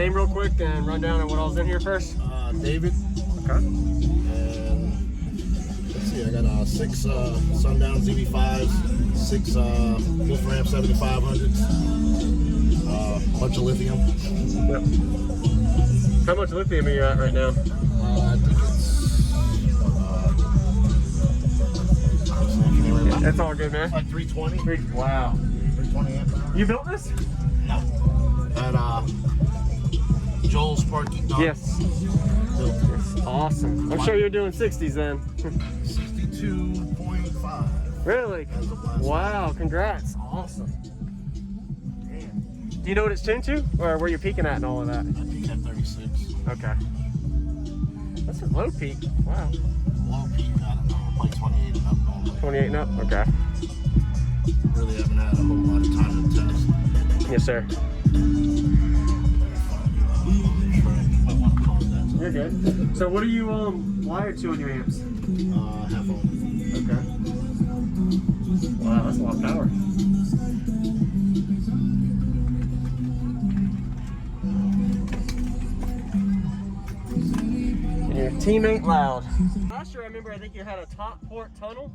name real quick and run down on what I was in here first? David. Okay. And let's see, I got 6 Sundown ZB5s, 6 Wolfram 7500s, a bunch of Lithium. Yep. How much Lithium are you at right now? I think it's That's all good, man. It's like 320. Wow. 320 amp hour. You built this? No. At Joel's Sparky Dog. Yes. Built it. Awesome. I'm sure you're doing 60s then. 62.5. Really? Wow, congrats. Awesome. Damn. Do you know what it's tuned to? Or where you're peaking at and all of that? I peak at 36. Okay. That's a low peak. Wow. Low peak, I don't know, like 28 and up normally. 28 and up? Okay. Really haven't had a whole lot of time to test. Yes, sir. Might want to call it that. You're good. So what are you wired to on your amps? Half ohm. Okay. Wow, that's a lot of power. And your teammate loud. Last year I remember I think you had a top port tunnel.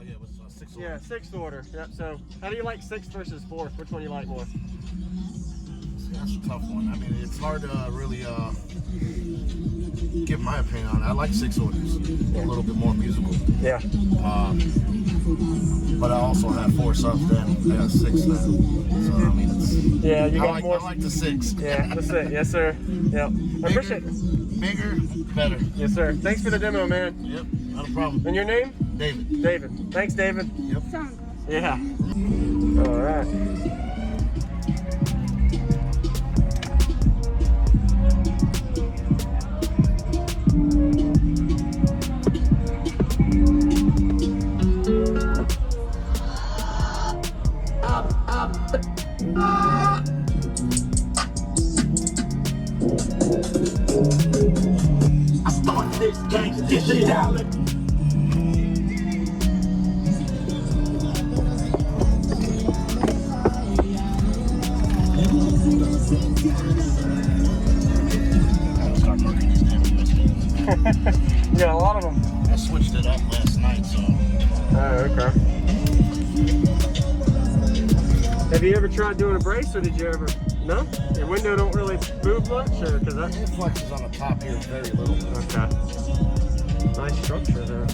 Yeah, it was 6 order. Yeah, 6th order. Yep. So how do you like 6th versus 4th? Which one do you like more? See, that's a tough one. I mean, it's hard to really give my opinion on it. I like 6 orders. A little bit more musical. Yeah. But I also have 4 subs then. I got 6 now. So, I mean, it's... Yeah, you got more. I like the 6. Yeah, that's it. Yes, sir. Yep. I appreciate it. Bigger, better. Yes, sir. Thanks for the demo, man. Yep, not a problem. And your name? David. David. Thanks, David. Yep. Yeah. All right. I started this gangsta shit out. Yeah, a lot of them. I switched it up last night, so... Oh, okay. Have you ever tried doing a brace, or did you ever? No? Your window don't really move much, or because that? It flexes on the top here very little. Okay. Nice structure there.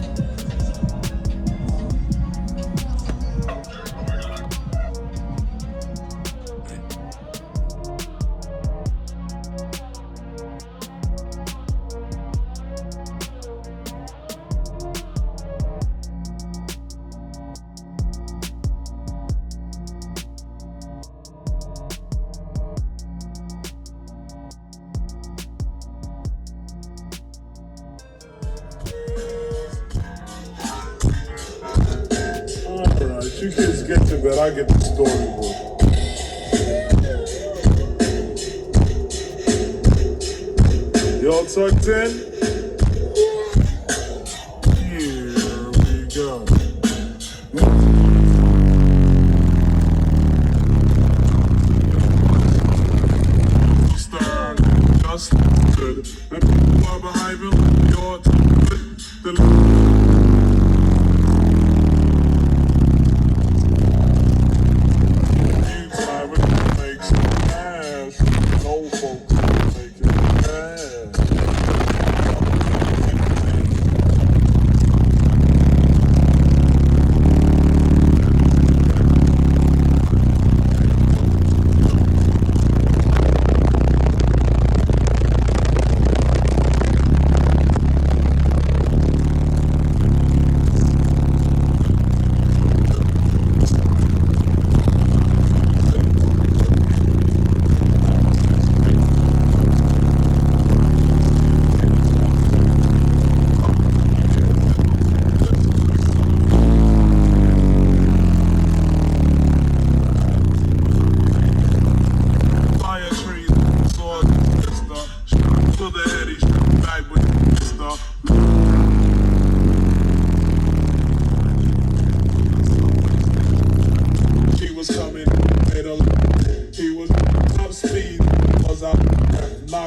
You kids get to bed, I get the storyboard. Y'all tucked in? Here we go. Start just good. And people are behaving like you're too good.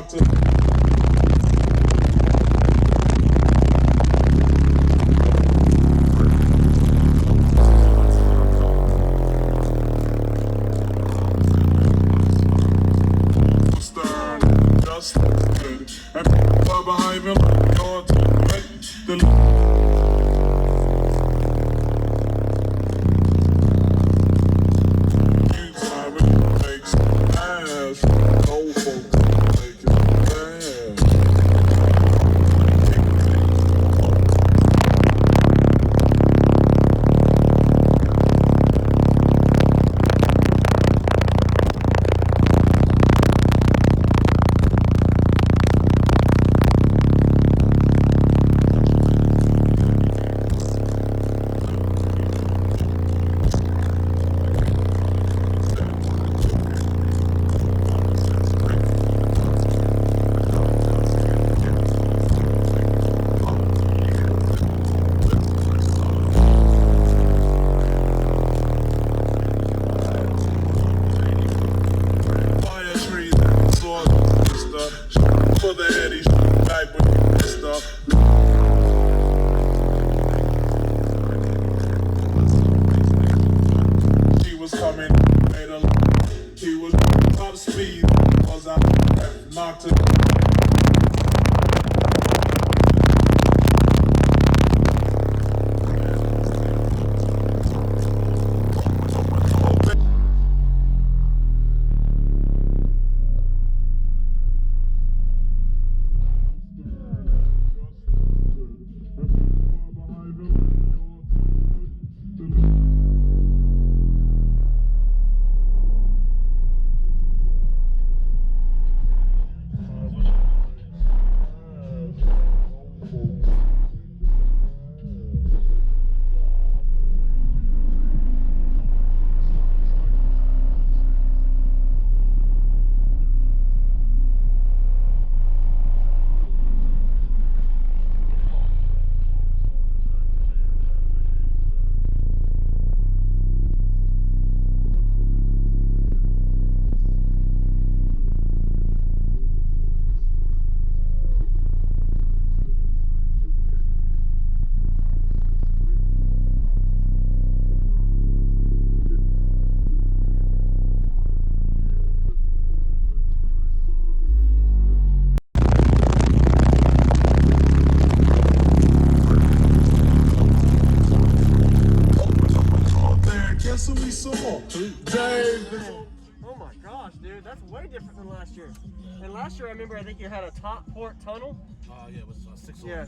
knocked it. Just good. And far behind me, you're for the heady type of stuff. She was coming, made a he was top speed, was I knocked it. Oh my gosh, dude, that's way different than last year. And last year, I remember, I think you had a top port tunnel. Yeah, it was 6 Yeah.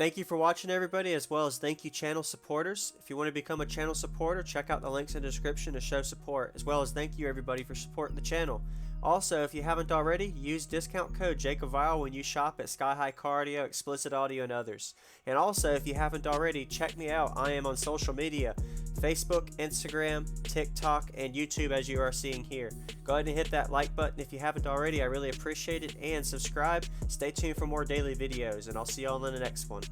Thank you for watching, everybody, as well as thank you channel supporters. If you want to become a channel supporter, check out the links in the description to show support, as well as thank you everybody for supporting the channel. Also, if you haven't already, use discount code JacobViral when you shop at Sky High Car Audio, XplicitAudio, and others. And also, if you haven't already, check me out. I am on social media, Facebook, Instagram, TikTok, and YouTube, as you are seeing here. Go ahead and hit that like button if you haven't already. I really appreciate it. And subscribe. Stay tuned for more daily videos, and I'll see you all in the next one.